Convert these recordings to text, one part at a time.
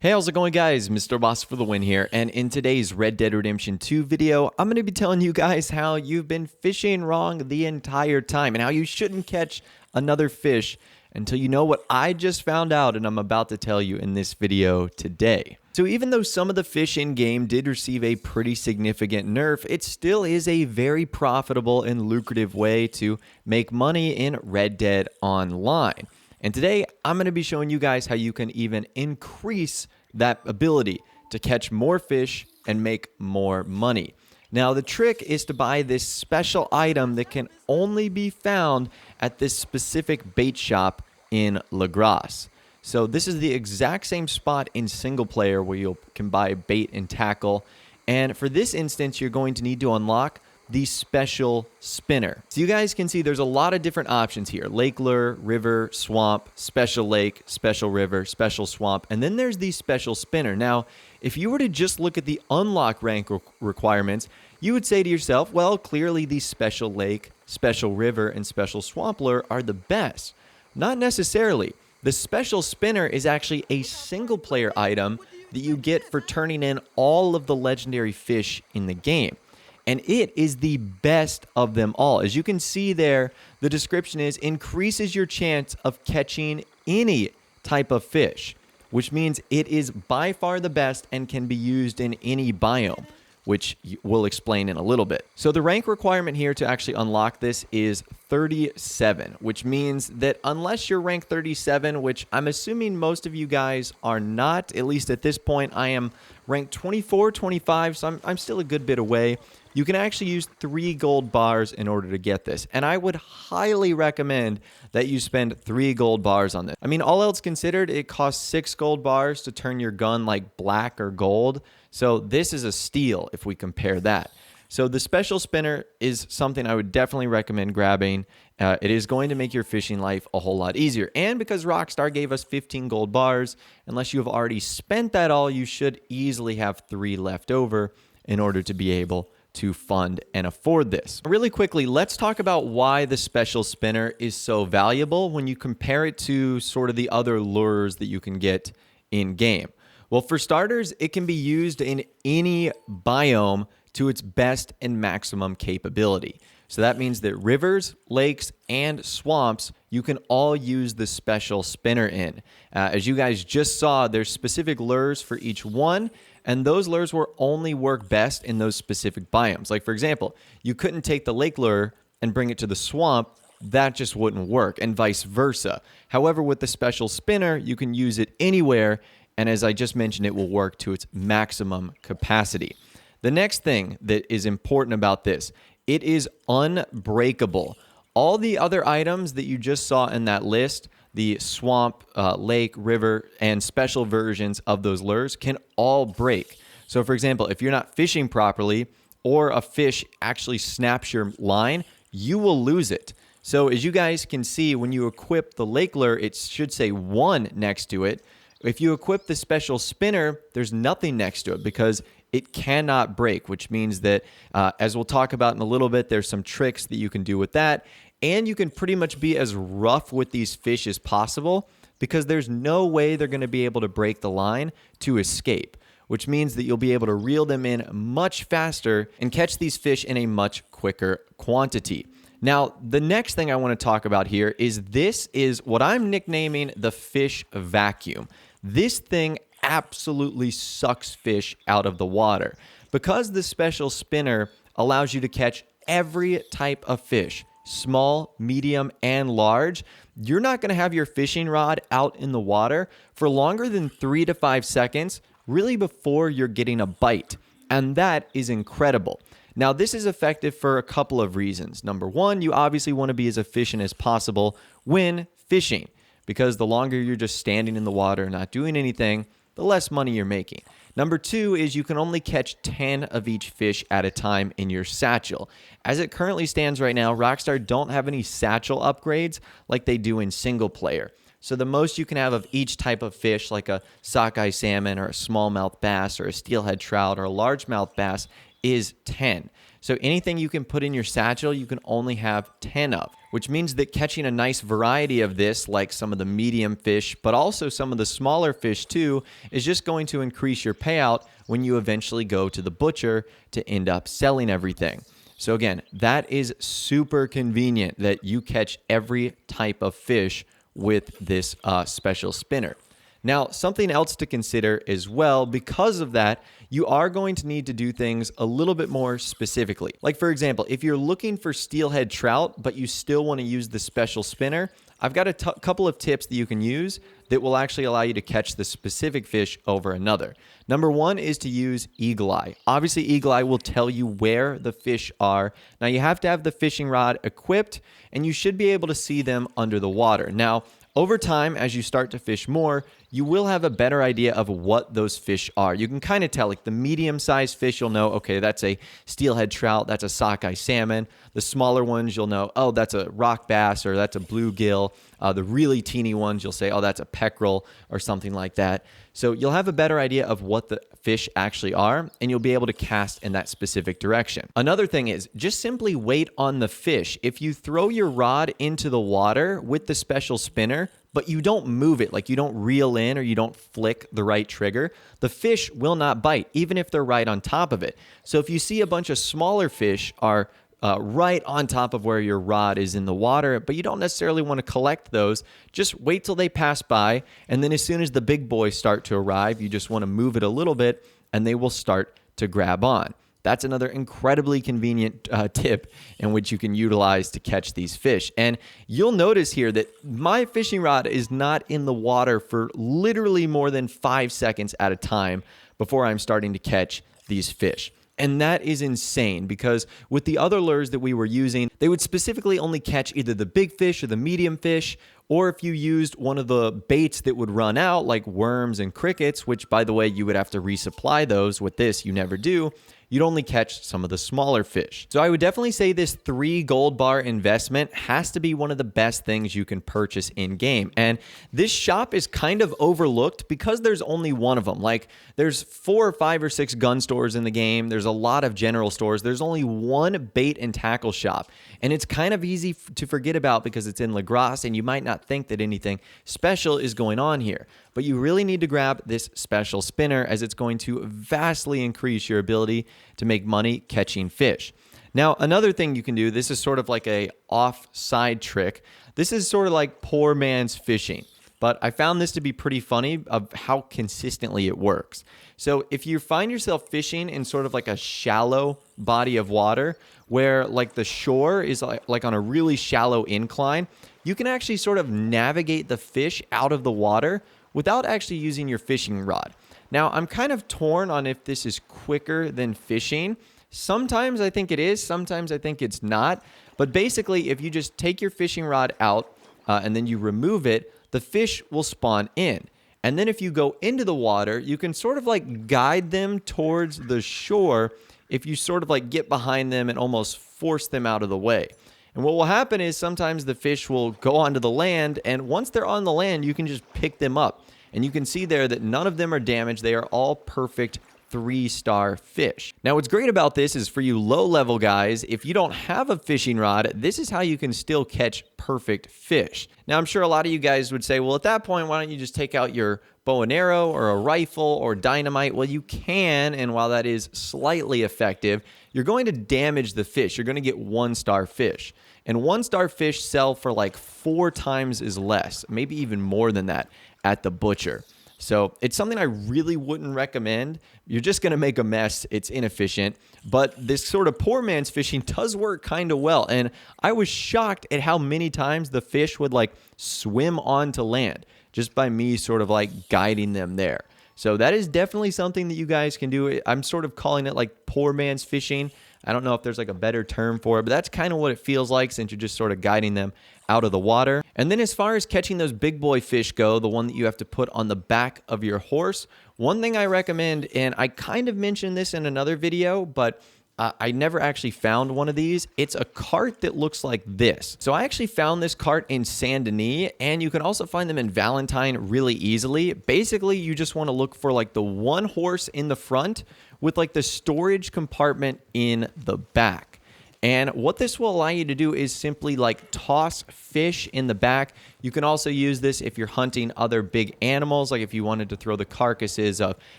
Hey, how's it going, guys? Mr. Boss for the win here, and in today's Red Dead Redemption 2 video, I'm going to be telling you guys how you've been fishing wrong the entire time and how you shouldn't catch another fish until you know what I just found out and I'm about to tell you in this video today. So even though some of the fish in-game did receive a pretty significant nerf, it still is a very profitable and lucrative way to make money in Red Dead Online. And today, I'm going to be showing you guys how you can even increase that ability to catch more fish and make more money. Now, the trick is to buy this special item that can only be found at this specific bait shop in Lagras. So this is the exact same spot in single player where you can buy bait and tackle. And for this instance, you're going to need to unlock the special spinner. So you guys can see there's a lot of different options here. Lake lure, river, swamp, special lake, special river, special swamp, and then there's the special spinner. Now, if you were to just look at the unlock rank requirements, you would say to yourself, well, clearly the special lake, special river, and special swamp lure are the best. Not necessarily. The special spinner is actually a single player item that you get for turning in all of the legendary fish in the game. And it is the best of them all. As you can see there, the description is increases your chance of catching any type of fish, which means it is by far the best and can be used in any biome, which we'll explain in a little bit. So the rank requirement here to actually unlock this is 37, which means that unless you're rank 37, which I'm assuming most of you guys are not, at least at this point, I am ranked 24, 25, so I'm still a good bit away. You can actually use 3 gold bars in order to get this. And I would highly recommend that you spend 3 gold bars on this. I mean, all else considered, it costs 6 gold bars to turn your gun like black or gold. So this is a steal if we compare that. So the special spinner is something I would definitely recommend grabbing. It is going to make your fishing life a whole lot easier. And because Rockstar gave us 15 gold bars, unless you have already spent that all, you should easily have 3 left over in order to be able to fund and afford this. Really quickly, let's talk about why the special spinner is so valuable when you compare it to sort of the other lures that you can get in game. Well, for starters, it can be used in any biome to its best and maximum capability. So that means that rivers, lakes, and swamps, you can all use the special spinner in. As you guys just saw, there's specific lures for each one, and those lures will only work best in those specific biomes. Like, for example, you couldn't take the lake lure and bring it to the swamp. That just wouldn't work, and vice versa. However, with the special spinner, you can use it anywhere, and as I just mentioned, it will work to its maximum capacity. The next thing that is important about this, it is unbreakable. All the other items that you just saw in that list, the swamp, lake, river, and special versions of those lures can all break. So for example, if you're not fishing properly or a fish actually snaps your line, you will lose it. So as you guys can see, when you equip the lake lure, it should say 1 next to it. If you equip the special spinner, there's nothing next to it because it cannot break, which means that, as we'll talk about in a little bit, there's some tricks that you can do with that. And you can pretty much be as rough with these fish as possible because there's no way they're going to be able to break the line to escape, which means that you'll be able to reel them in much faster and catch these fish in a much quicker quantity. Now, the next thing I want to talk about here is this is what I'm nicknaming the fish vacuum. This thing absolutely sucks fish out of the water because the special spinner allows you to catch every type of fish, small, medium, and large. You're not going to have your fishing rod out in the water for longer than 3 to 5 seconds, really before you're getting a bite. And that is incredible. Now, this is effective for a couple of reasons. Number one, you obviously want to be as efficient as possible when fishing, because the longer you're just standing in the water, not doing anything, the less money you're making. Number two is you can only catch 10 of each fish at a time in your satchel. As it currently stands right now, Rockstar don't have any satchel upgrades like they do in single player. So the most you can have of each type of fish, like a sockeye salmon or a smallmouth bass or a steelhead trout or a largemouth bass, is 10. So anything you can put in your satchel, you can only have 10 of. which means that catching a nice variety of this, like some of the medium fish, but also some of the smaller fish too, is just going to increase your payout when you eventually go to the butcher to end up selling everything. So again, that is super convenient that you catch every type of fish with this special spinner. Now, something else to consider as well, because of that, you are going to need to do things a little bit more specifically. Like for example, if you're looking for steelhead trout, but you still want to use the special spinner, I've got a couple of tips that you can use that will actually allow you to catch the specific fish over another. Number one is to use eagle eye. Obviously, eagle eye will tell you where the fish are. Now, you have to have the fishing rod equipped, and you should be able to see them under the water. Now, over time, as you start to fish more, you will have a better idea of what those fish are. You can kind of tell, like the medium-sized fish, you'll know, okay, that's a steelhead trout, that's a sockeye salmon. The smaller ones, you'll know, oh, that's a rock bass or that's a bluegill. The really teeny ones, you'll say, oh, that's a peckerel or something like that. So you'll have a better idea of what the fish actually are, and you'll be able to cast in that specific direction. Another thing is just simply wait on the fish. If you throw your rod into the water with the special spinner, but you don't move it, like you don't reel in or you don't flick the right trigger, the fish will not bite, even if they're right on top of it. So if you see a bunch of smaller fish are right on top of where your rod is in the water, but you don't necessarily want to collect those, just wait till they pass by, and then as soon as the big boys start to arrive, you just want to move it a little bit, and they will start to grab on. That's another incredibly convenient tip in which you can utilize to catch these fish. And you'll notice here that my fishing rod is not in the water for literally more than 5 seconds at a time before I'm starting to catch these fish. And that is insane, because with the other lures that we were using, they would specifically only catch either the big fish or the medium fish, or if you used one of the baits that would run out, like worms and crickets, which, by the way, you would have to resupply those. With this, you never do. You'd only catch some of the smaller fish. So I would definitely say this 3 gold bar investment has to be one of the best things you can purchase in-game. And this shop is kind of overlooked because there's only one of them. Like, there's 4 or 5 or 6 gun stores in the game. There's a lot of general stores. There's only one bait and tackle shop. And it's kind of easy to forget about because it's in Lagras, and you might not think that anything special is going on here. But you really need to grab this special spinner, as it's going to vastly increase your ability to make money catching fish. Now, another thing you can do, this is sort of like a offside trick. This is sort of like poor man's fishing, but I found this to be pretty funny of how consistently it works. So if you find yourself fishing in sort of like a shallow body of water where like the shore is like on a really shallow incline, you can actually sort of navigate the fish out of the water without actually using your fishing rod. Now, I'm kind of torn on if this is quicker than fishing. Sometimes I think it is, sometimes I think it's not. But basically, if you just take your fishing rod out and then you remove it, the fish will spawn in. And then if you go into the water, you can sort of like guide them towards the shore if you sort of like get behind them and almost force them out of the way. And what will happen is sometimes the fish will go onto the land, and once they're on the land, you can just pick them up. And you can see there that none of them are damaged. They are all perfect 3-star fish. Now, what's great about this is for you low-level guys, if you don't have a fishing rod, this is how you can still catch perfect fish. Now, I'm sure a lot of you guys would say, well, at that point, why don't you just take out your bow and arrow or a rifle or dynamite? Well, you can, and while that is slightly effective, you're going to damage the fish. You're going to get 1-star fish. And 1-star fish sell for like 4 times as less, maybe even more than that at the butcher. So it's something I really wouldn't recommend. You're just going to make a mess. It's inefficient. But this sort of poor man's fishing does work kind of well. And I was shocked at how many times the fish would like swim onto land just by me sort of like guiding them there. So that is definitely something that you guys can do. I'm sort of calling it like poor man's fishing. I don't know if there's like a better term for it, but that's kind of what it feels like since you're just sort of guiding them out of the water. And then as far as catching those big boy fish go, the one that you have to put on the back of your horse, one thing I recommend, and I kind of mentioned this in another video, but I never actually found one of these. It's a cart that looks like this. So I actually found this cart in Saint Denis, and you can also find them in Valentine really easily. Basically, you just want to look for like the one horse in the front with like the storage compartment in the back. And what this will allow you to do is simply like toss fish in the back. You can also use this if you're hunting other big animals, like if you wanted to throw the carcasses of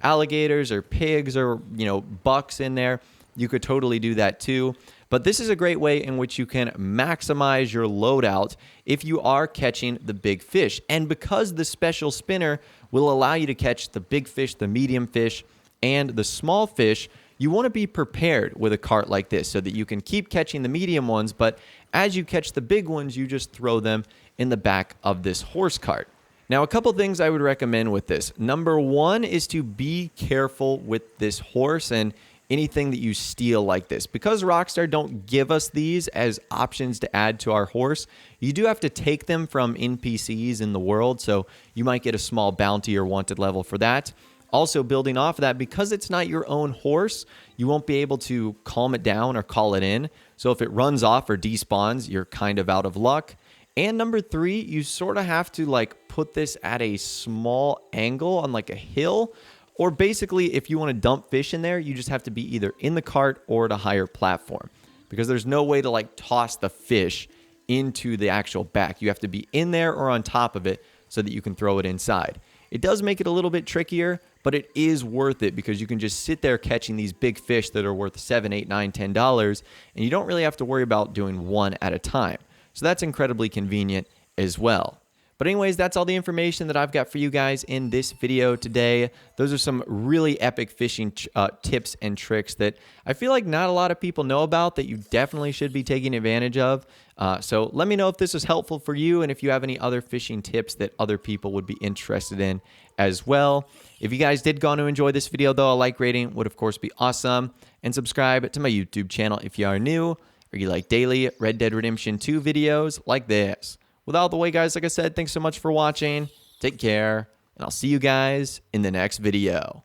alligators or pigs or, bucks in there. You could totally do that too. But this is a great way in which you can maximize your loadout if you are catching the big fish. And because the special spinner will allow you to catch the big fish, the medium fish, and the small fish, you want to be prepared with a cart like this so that you can keep catching the medium ones, but as you catch the big ones, you just throw them in the back of this horse cart. Now, a couple things I would recommend with this. Number one is to be careful with this horse and anything that you steal like this. Because Rockstar don't give us these as options to add to our horse, you do have to take them from NPCs in the world, so you might get a small bounty or wanted level for that. Also, building off of that, because it's not your own horse, you won't be able to calm it down or call it in. So if it runs off or despawns, you're kind of out of luck. And number three, you sort of have to like put this at a small angle on like a hill. Or basically, if you want to dump fish in there, you just have to be either in the cart or at a higher platform. Because there's no way to like toss the fish into the actual back. You have to be in there or on top of it so that you can throw it inside. It does make it a little bit trickier, but it is worth it because you can just sit there catching these big fish that are worth $7, $8, $9, $10, and you don't really have to worry about doing one at a time. So that's incredibly convenient as well. But anyways, that's all the information that I've got for you guys in this video today. Those are some really epic fishing tips and tricks that I feel like not a lot of people know about that you definitely should be taking advantage of. So let me know if this was helpful for you and if you have any other fishing tips that other people would be interested in as well. If you guys did go on to enjoy this video, though, a like rating would, of course, be awesome. And subscribe to my YouTube channel if you are new or you like daily Red Dead Redemption 2 videos like this. With all the way, guys, like I said, thanks so much for watching. Take care, and I'll see you guys in the next video.